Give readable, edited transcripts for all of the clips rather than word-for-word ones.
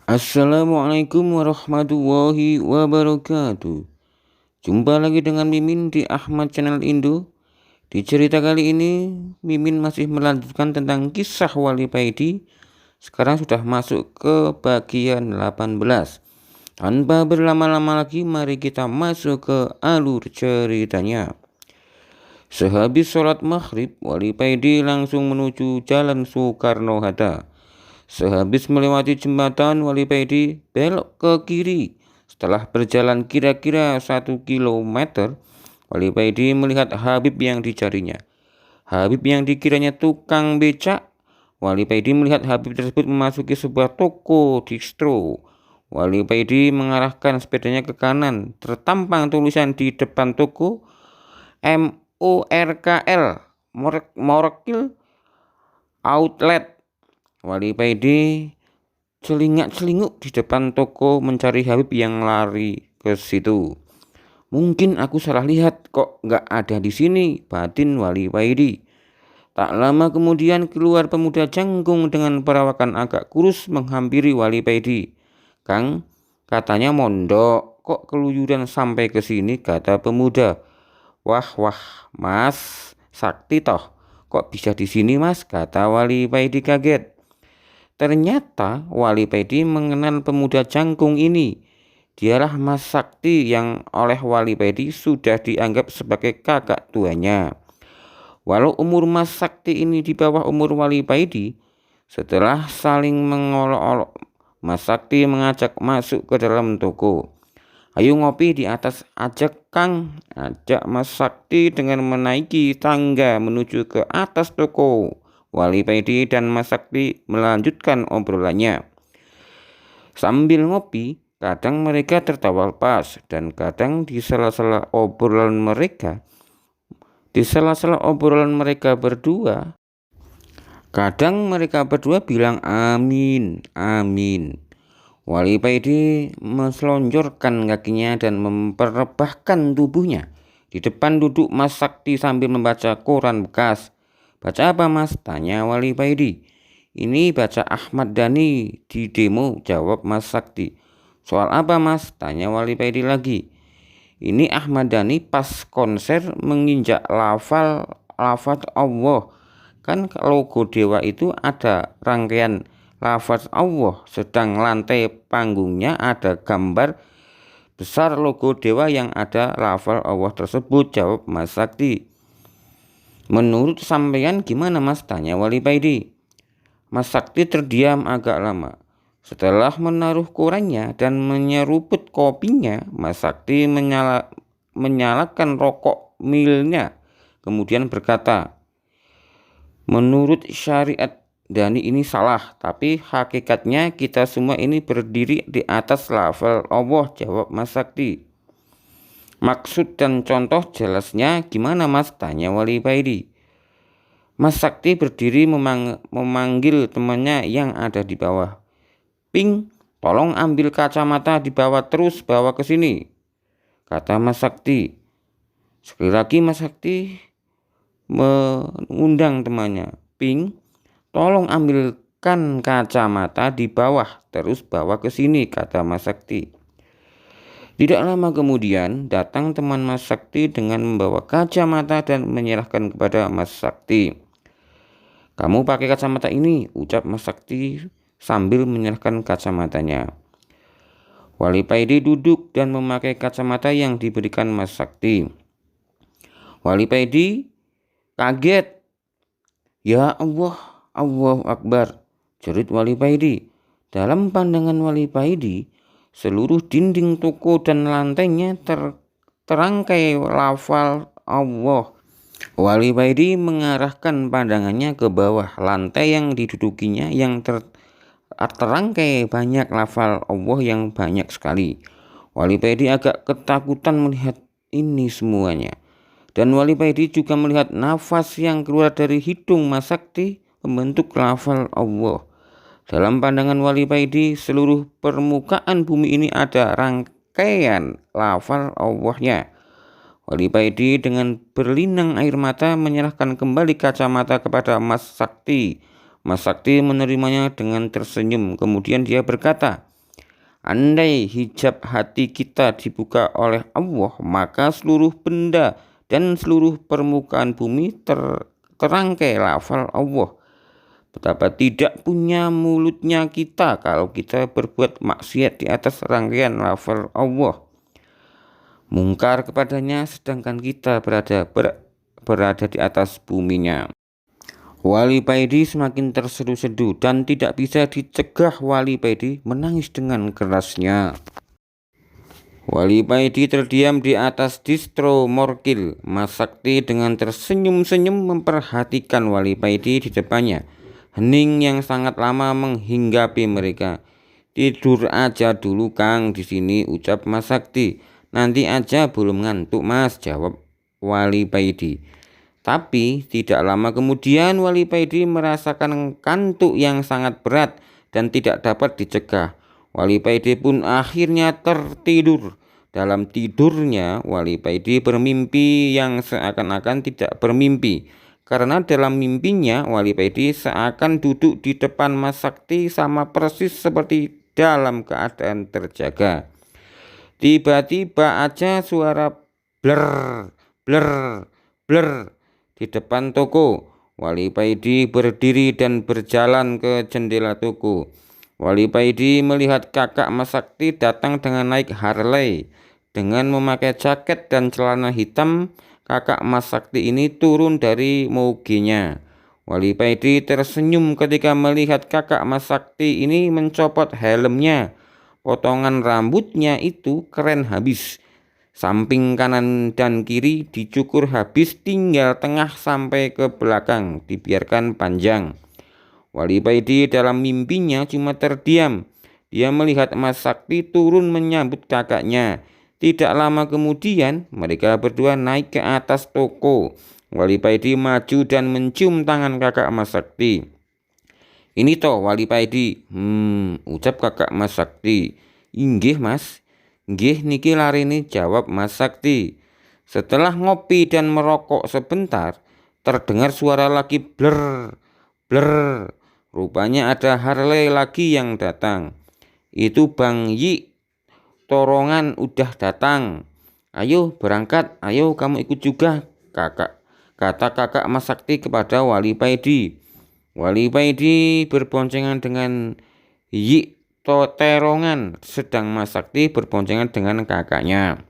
Assalamualaikum warahmatullahi wabarakatuh. Jumpa lagi dengan Mimin di Ahmad Channel Indo. Di cerita kali ini Mimin masih melanjutkan tentang kisah Wali Paidi. Sekarang sudah masuk ke bagian 18. Tanpa berlama-lama lagi, mari kita masuk ke alur ceritanya. Sehabis sholat maghrib, Wali Paidi langsung menuju Jalan Soekarno-Hatta. Sehabis melewati jembatan, Wali Paidi belok ke kiri. Setelah berjalan kira-kira 1 kilometer, Wali Paidi melihat Habib yang dicarinya. Habib yang dikiranya tukang becak. Wali Paidi melihat Habib tersebut memasuki sebuah toko distro. Wali Paidi mengarahkan sepedanya ke kanan. Tertampang tulisan di depan toko, MORKL, Morekil Outlet. Wali Paidi celingak-celinguk di depan toko mencari Habib yang lari ke situ. Mungkin aku salah lihat, kok nggak ada di sini, batin Wali Paidi. Tak lama kemudian keluar pemuda jangkung dengan perawakan agak kurus menghampiri Wali Paidi. Kang, katanya mondok, kok keluyuran sampai ke sini, kata pemuda. Wah, Mas, sakti toh. Kok bisa di sini, Mas, kata Wali Paidi kaget. Ternyata Wali Paidi mengenal pemuda jangkung ini. Dialah Mas Sakti yang oleh Wali Paidi sudah dianggap sebagai kakak tuanya. Walau umur Mas Sakti ini di bawah umur Wali Paidi, setelah saling mengolok-olok, Mas Sakti mengajak masuk ke dalam toko. Ayo ngopi di atas, ajak Kang, ajak Mas Sakti dengan menaiki tangga menuju ke atas toko. Wali Paidi dan Mas Sakti melanjutkan obrolannya. Sambil ngopi, kadang mereka tertawa lepas dan kadang di sela-sela obrolan berdua, kadang mereka berdua bilang amin, amin. Wali Paidi meselonjorkan kakinya dan memperebahkan tubuhnya. Di depan duduk Mas Sakti sambil membaca koran bekas. Baca apa, Mas? Tanya Wali Paidi. Ini baca Ahmad Dhani di demo, jawab Mas Sakti. Soal apa, Mas? Tanya Wali Paidi lagi. Ini Ahmad Dhani pas konser menginjak lafaz Allah. Kan logo dewa itu ada rangkaian lafaz Allah, sedang lantai panggungnya ada gambar besar logo dewa yang ada lafaz Allah tersebut, jawab Mas Sakti. Menurut sampeyan gimana, Mas? Tanya Wali Paidi. Mas Sakti terdiam agak lama. Setelah menaruh korannya dan menyeruput kopinya, Mas Sakti menyalakan rokok milnya. Kemudian berkata, menurut syariat Dhani ini salah, tapi hakikatnya kita semua ini berdiri di atas lafal Allah, jawab Mas Sakti. Maksud dan contoh jelasnya gimana, Mas? Tanya Wali Paidi. Mas Sakti berdiri memanggil temannya yang ada di bawah. Ping, tolong ambil kacamata di bawah, terus bawa ke sini, kata Mas Sakti. Sekali lagi Mas Sakti mengundang temannya. Ping, tolong ambilkan kacamata di bawah, terus bawa ke sini, kata Mas Sakti. Tidak lama kemudian datang teman Mas Sakti dengan membawa kacamata dan menyerahkan kepada Mas Sakti. Kamu pakai kacamata ini, ucap Mas Sakti sambil menyerahkan kacamatanya. Wali Paidi duduk dan memakai kacamata yang diberikan Mas Sakti. Wali Paidi kaget. Ya Allah, Allahu Akbar, jerit Wali Paidi. Dalam pandangan Wali Paidi, seluruh dinding toko dan lantainya terangkai lafal Allah. Wali Paidi mengarahkan pandangannya ke bawah. Lantai yang didudukinya yang terangkai banyak lafal Allah yang banyak sekali. Wali Paidi agak ketakutan melihat ini semuanya. Dan Wali Paidi juga melihat nafas yang keluar dari hidung Mas Sakti membentuk lafal Allah. Dalam pandangan Wali Paidi, seluruh permukaan bumi ini ada rangkaian lafal Allahnya. Wali Paidi dengan berlinang air mata menyerahkan kembali kacamata kepada Mas Sakti. Mas Sakti menerimanya dengan tersenyum. Kemudian dia berkata, Andai hijab hati kita dibuka oleh Allah, maka seluruh benda dan seluruh permukaan bumi terangkai lafal Allah. Betapa tidak punya mulutnya kita kalau kita berbuat maksiat di atas rangkaian lafal Allah. Mungkar kepadanya sedangkan kita berada di atas buminya. Wali Paidi semakin tersedu-sedu dan tidak bisa dicegah. Wali Paidi menangis dengan kerasnya. Wali Paidi terdiam di atas distro Morkil. Mas Sakti dengan tersenyum-senyum memperhatikan Wali Paidi di depannya. Hening yang sangat lama menghinggapi mereka. Tidur aja dulu Kang di sini, ucap Mas Sakti. Nanti aja, belum ngantuk Mas, jawab Wali Paidi. Tapi tidak lama kemudian Wali Paidi merasakan kantuk yang sangat berat dan tidak dapat dicegah. Wali Paidi pun akhirnya tertidur. Dalam tidurnya Wali Paidi bermimpi yang seakan-akan tidak bermimpi. Karena dalam mimpinya Wali Paidi seakan duduk di depan Mas Sakti sama persis seperti dalam keadaan terjaga. Tiba-tiba aja suara bler, bler, bler di depan toko. Wali Paidi berdiri dan berjalan ke jendela toko. Wali Paidi melihat kakak Mas Sakti datang dengan naik Harley. Dengan memakai jaket dan celana hitam, kakak Mas Sakti ini turun dari moginya. Wali Paidi tersenyum ketika melihat kakak Mas Sakti ini mencopot helmnya. Potongan rambutnya itu keren habis. Samping kanan dan kiri dicukur habis, tinggal tengah sampai ke belakang dibiarkan panjang. Wali Paidi dalam mimpinya cuma terdiam. Dia melihat Mas Sakti turun menyambut kakaknya. Tidak lama kemudian mereka berdua naik ke atas toko. Wali Paidi maju dan mencium tangan kakak Mas Sakti. Ini toh Wali Paidi, ucap kakak Mas Sakti. Inggih Mas. Nggih niki larini, jawab Mas Sakti. Setelah ngopi dan merokok sebentar, terdengar suara lagi bler, bler. Rupanya ada Harley lagi yang datang. Itu Bang Yi, Torongan udah datang. Ayo berangkat, ayo kamu ikut juga, kakak. Kata kakak Mas Sakti kepada Wali Paidi. Wali Paidi berboncengan dengan Yi Torongan, sedang Mas Sakti berboncengan dengan kakaknya.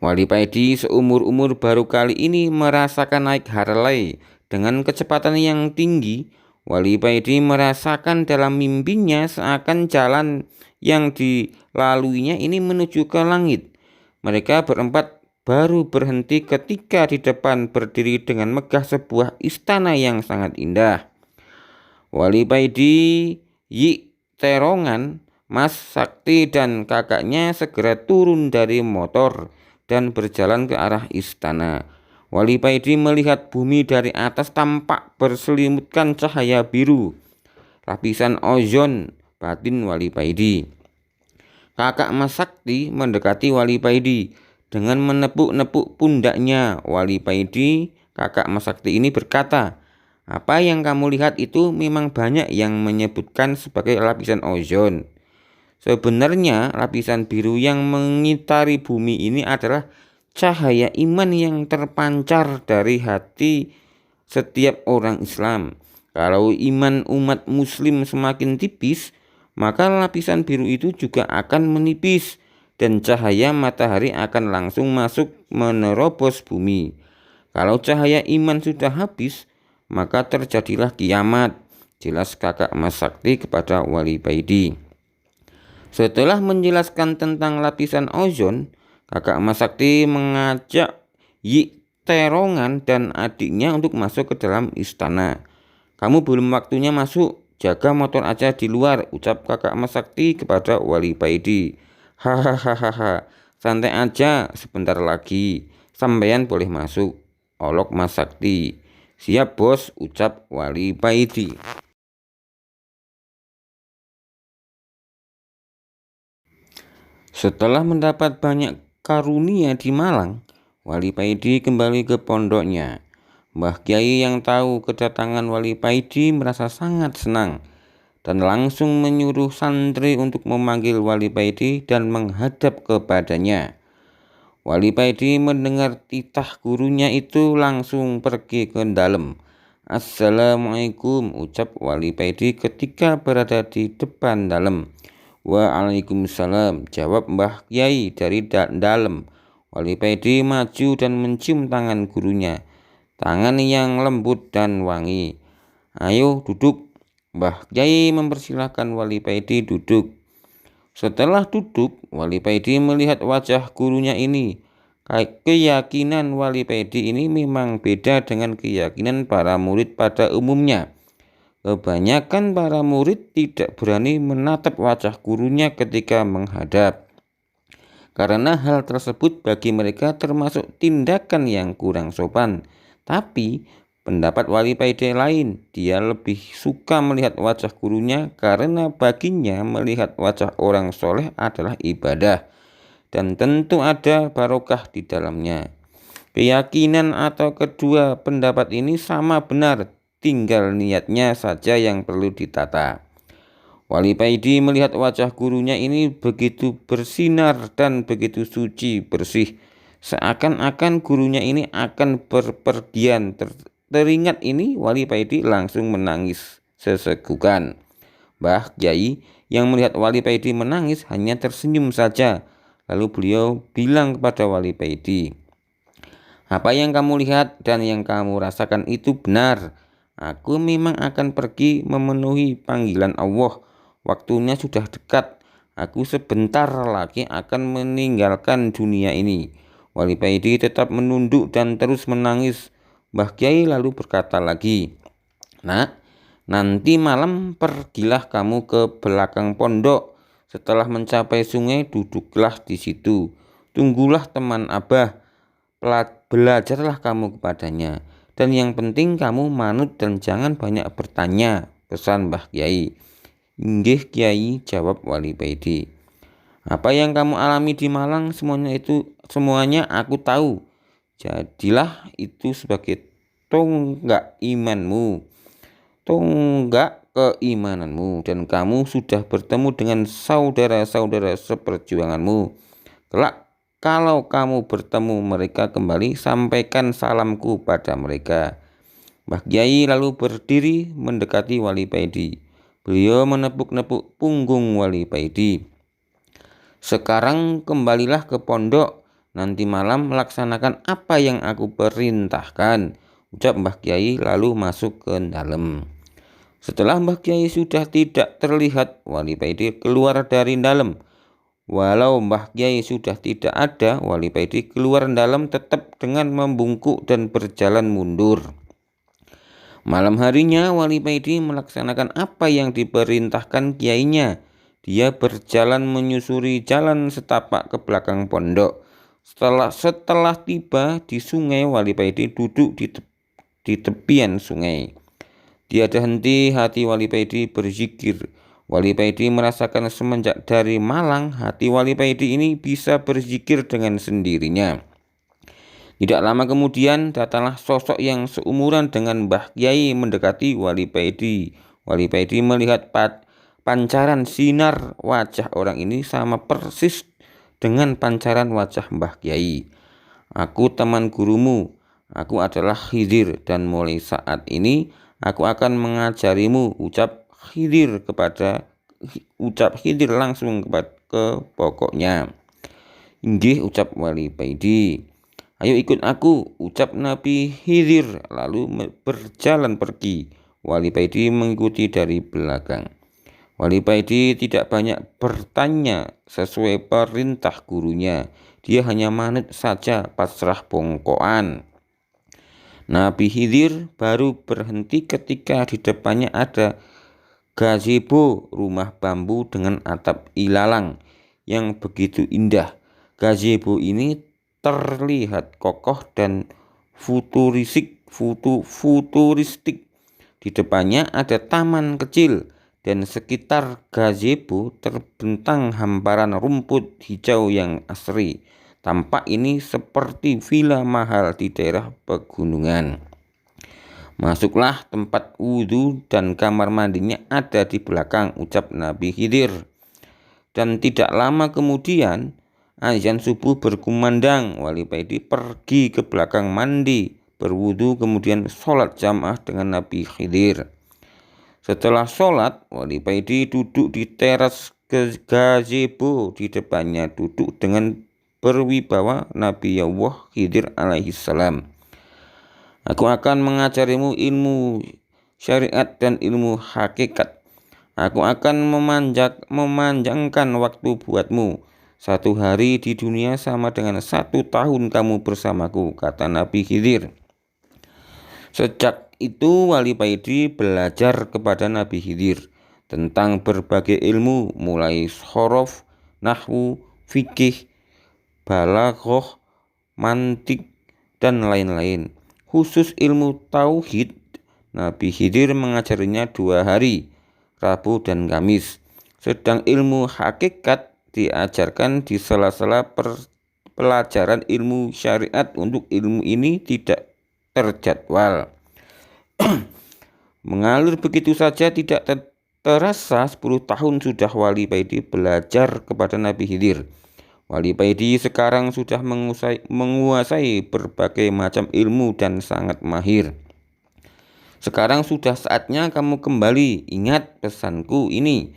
Wali Paidi seumur-umur baru kali ini merasakan naik Harley dengan kecepatan yang tinggi. Wali Paidi merasakan dalam mimpinya seakan jalan yang dilaluinya ini menuju ke langit. Mereka berempat baru berhenti ketika di depan berdiri dengan megah sebuah istana yang sangat indah. Wali Paidi, Yi Torongan, Mas Sakti dan kakaknya segera turun dari motor dan berjalan ke arah istana. Wali Paidi melihat bumi dari atas tampak berselimutkan cahaya biru. Lapisan ozon, batin Wali Paidi. Kakak Mas Sakti mendekati Wali Paidi dengan menepuk-nepuk pundaknya. Wali Paidi, kakak Mas Sakti ini berkata, apa yang kamu lihat itu memang banyak yang menyebutkan sebagai lapisan ozon. Sebenarnya lapisan biru yang mengitari bumi ini adalah cahaya iman yang terpancar dari hati setiap orang Islam. Kalau iman umat muslim semakin tipis, maka lapisan biru itu juga akan menipis dan cahaya matahari akan langsung masuk menerobos bumi. Kalau cahaya iman sudah habis, maka terjadilah kiamat, jelas kakak Mas Sakti kepada Wali Paidi. Setelah menjelaskan tentang lapisan ozon, kakak Mas Sakti mengajak Yi Torongan dan adiknya untuk masuk ke dalam istana. Kamu belum waktunya masuk, jaga motor aja di luar, ucap kakak Mas Sakti kepada Wali Paidi. Hahaha, santai aja, sebentar lagi sampeyan boleh masuk, olok Mas Sakti. Siap bos, ucap Wali Paidi. Setelah mendapat banyak karunia di Malang, Wali Paidi kembali ke pondoknya. Mbah Kiai yang tahu kedatangan Wali Paidi merasa sangat senang. dan langsung menyuruh santri untuk memanggil Wali Paidi dan menghadap kepadanya. Wali Paidi mendengar titah gurunya itu langsung pergi ke dalam. "Assalamualaikum," ucap Wali Paidi ketika berada di depan dalam. "Waalaikumsalam," jawab Mbah Kyai dari dalam. Wali Paidi maju dan mencium tangan gurunya, tangan yang lembut dan wangi. "Ayo duduk." Mbah Kyai mempersilahkan Wali Paidi duduk. Setelah duduk, Wali Paidi melihat wajah gurunya ini. Keyakinan Wali Paidi ini memang beda dengan keyakinan para murid pada umumnya. Kebanyakan para murid tidak berani menatap wajah gurunya ketika menghadap, karena hal tersebut bagi mereka termasuk tindakan yang kurang sopan. Tapi pendapat Wali Paidi lain, dia lebih suka melihat wajah gurunya karena baginya melihat wajah orang soleh adalah ibadah dan tentu ada barokah di dalamnya. Keyakinan atau kedua pendapat ini sama benar, tinggal niatnya saja yang perlu ditata. Wali Paidi melihat wajah gurunya ini begitu bersinar dan begitu suci bersih, seakan-akan gurunya ini akan berpergian. Teringat ini, Wali Paidi langsung menangis sesegukan. Mbah Kyai yang melihat Wali Paidi menangis hanya tersenyum saja. Lalu beliau bilang kepada Wali Paidi, "Apa yang kamu lihat dan yang kamu rasakan itu benar. Aku memang akan pergi memenuhi panggilan Allah. Waktunya sudah dekat. Aku sebentar lagi akan meninggalkan dunia ini." Wali Paidi tetap menunduk dan terus menangis. Mbah Kyai lalu berkata lagi, "Nak, nanti malam pergilah kamu ke belakang pondok. Setelah mencapai sungai, duduklah di situ. Tunggulah teman Abah. Belajarlah kamu kepadanya. Dan yang penting kamu manut dan jangan banyak bertanya," pesan Mbah Kyai. "Inggih Kyai," jawab Wali Paidi. "Apa yang kamu alami di Malang semuanya aku tahu. Jadilah itu sebagai tonggak keimananmu, dan kamu sudah bertemu dengan saudara-saudara seperjuanganmu. Kelak kalau kamu bertemu mereka kembali, sampaikan salamku pada mereka." Mbah Kyai lalu berdiri mendekati Wali Paidi. Beliau menepuk-nepuk punggung Wali Paidi. "Sekarang kembalilah ke pondok. Nanti malam laksanakan apa yang aku perintahkan," ucap Mbah Kyai lalu masuk ke dalam. Setelah Mbah Kyai sudah tidak terlihat, Wali Paidi keluar dari dalam. Walau Mbah Kyai sudah tidak ada, Wali Paidi keluar dalam tetap dengan membungkuk dan berjalan mundur. Malam harinya Wali Paidi melaksanakan apa yang diperintahkan kiainya. Dia berjalan menyusuri jalan setapak ke belakang pondok. Setelah tiba di sungai, Wali Paidi duduk di tepian sungai. Tiada henti hati Wali Paidi berzikir. Wali Paidi merasakan semenjak dari Malang, hati Wali Paidi ini bisa berzikir dengan sendirinya. Tidak lama kemudian datanglah sosok yang seumuran dengan Mbah Kyai mendekati Wali Paidi. Wali Paidi melihat pancaran sinar wajah orang ini sama persis dengan pancaran wajah Mbah Kyai. "Aku teman gurumu. Aku adalah Khidir dan mulai saat ini aku akan mengajarimu," ucap Khidir langsung ke pokoknya. "Inggih," ucap Wali Paidi. "Ayo ikut aku," ucap Nabi Khidir lalu berjalan pergi. Wali Paidi mengikuti dari belakang. Wali Paidi tidak banyak bertanya sesuai perintah gurunya. Dia hanya manut saja, pasrah bongkoan. Nabi Khidir baru berhenti ketika di depannya ada gazebo, rumah bambu dengan atap ilalang yang begitu indah. Gazebo ini terlihat kokoh dan futuristik. Di depannya ada taman kecil dan sekitar gazebo terbentang hamparan rumput hijau yang asri. Tampak ini seperti villa mahal di daerah pegunungan. Masuklah tempat wudhu dan kamar mandinya ada di belakang, ucap Nabi Khidir. Dan tidak lama kemudian azan subuh berkumandang. Wali Paidi pergi ke belakang mandi, berwudhu, kemudian sholat jamaah dengan Nabi Khidir. Setelah sholat, Wali Paidi duduk di teras gazebo. Di depannya duduk dengan berwibawa Nabi Allah Khidir alaihissalam. Aku akan mengajarimu ilmu syariat dan ilmu hakikat. Aku akan memanjangkan waktu buatmu. 1 hari di dunia sama dengan 1 tahun kamu bersamaku, kata Nabi Khidir. Sejak itu Wali Paidi belajar kepada Nabi Khidir tentang berbagai ilmu, mulai horof, nahwu, fikih, balaghah, mantik, dan lain-lain. Khusus ilmu tauhid, Nabi Khidir mengajarinya 2 hari, Rabu dan Kamis. Sedang ilmu hakikat diajarkan di sela-sela pelajaran ilmu syariat. Untuk ilmu ini tidak terjadwal. Mengalir begitu saja, tidak terasa 10 tahun sudah Wali Paidi belajar kepada Nabi Khidir. Wali Paidi sekarang sudah menguasai berbagai macam ilmu dan sangat mahir. Sekarang sudah saatnya kamu kembali. Ingat pesanku ini.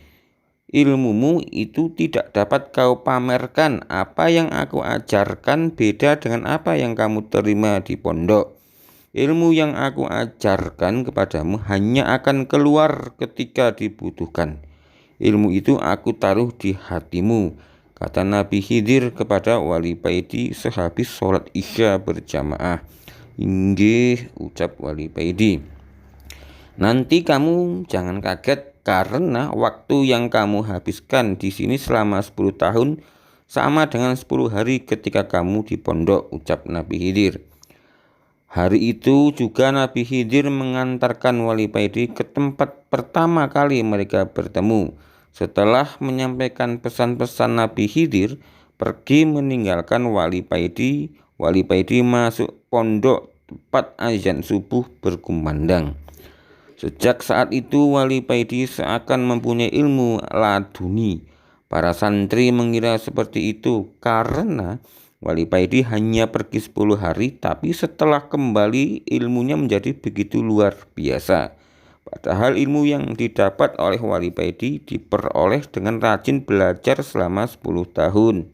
Ilmumu itu tidak dapat kau pamerkan. Apa yang aku ajarkan beda dengan apa yang kamu terima di pondok. Ilmu yang aku ajarkan kepadamu hanya akan keluar ketika dibutuhkan. Ilmu itu aku taruh di hatimu, kata Nabi Khidir kepada Wali Paidi sehabis sholat isya berjamaah. Inggih, ucap Wali Paidi. Nanti kamu jangan kaget karena waktu yang kamu habiskan di sini selama 10 tahun sama dengan 10 hari ketika kamu di pondok, ucap Nabi Khidir. Hari itu juga Nabi Khidir mengantarkan Wali Paidi ke tempat pertama kali mereka bertemu. Setelah menyampaikan pesan-pesan Nabi Khidir pergi meninggalkan Wali Paidi masuk pondok tepat azan subuh berkumandang. Sejak saat itu Wali Paidi seakan mempunyai ilmu laduni. Para santri mengira seperti itu karena Wali Paidi hanya pergi 10 hari, tapi setelah kembali ilmunya menjadi begitu luar biasa. Padahal ilmu yang didapat oleh Wali Paidi diperoleh dengan rajin belajar selama 10 tahun.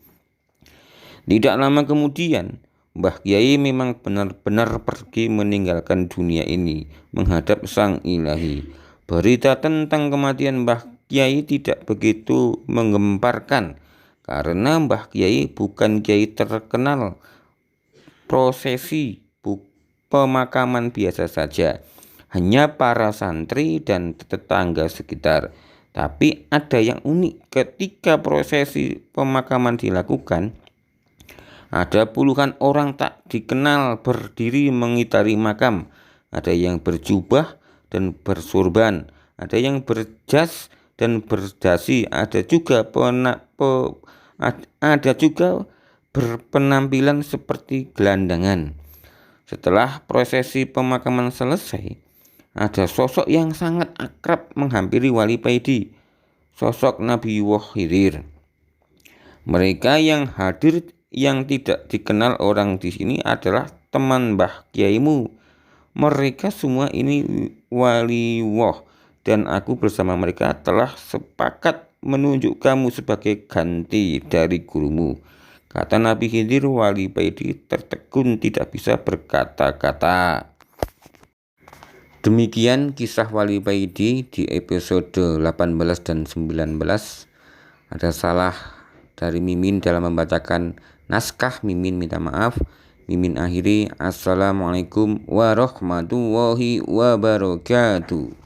Tidak lama kemudian, Mbah Kiai memang benar-benar pergi meninggalkan dunia ini menghadap Sang Ilahi. Berita tentang kematian Mbah Kiai tidak begitu menggemparkan karena Mbah Kiai bukan kiai terkenal prosesi pemakaman biasa saja, hanya para santri dan tetangga sekitar. Tapi ada yang unik ketika prosesi pemakaman dilakukan. Ada puluhan orang tak dikenal berdiri mengitari makam. Ada yang berjubah dan bersurban, ada yang berjas dan berdasi, ada juga berpenampilan seperti gelandangan. Setelah prosesi pemakaman selesai, ada sosok yang sangat akrab menghampiri Wali Paidi, sosok Nabi Khidir. Mereka yang hadir yang tidak dikenal orang di sini adalah teman Mbah Kiaimu. Mereka semua ini waliwah dan aku bersama mereka telah sepakat menunjuk kamu sebagai ganti dari gurumu, kata Nabi Khidir. Wali Paidi tertegun tidak bisa berkata-kata. Demikian kisah Wali Paidi di episode 18 dan 19. Ada salah dari Mimin dalam membacakan naskah. Mimin minta maaf. Mimin akhiri. Assalamualaikum warahmatullahi wabarakatuh.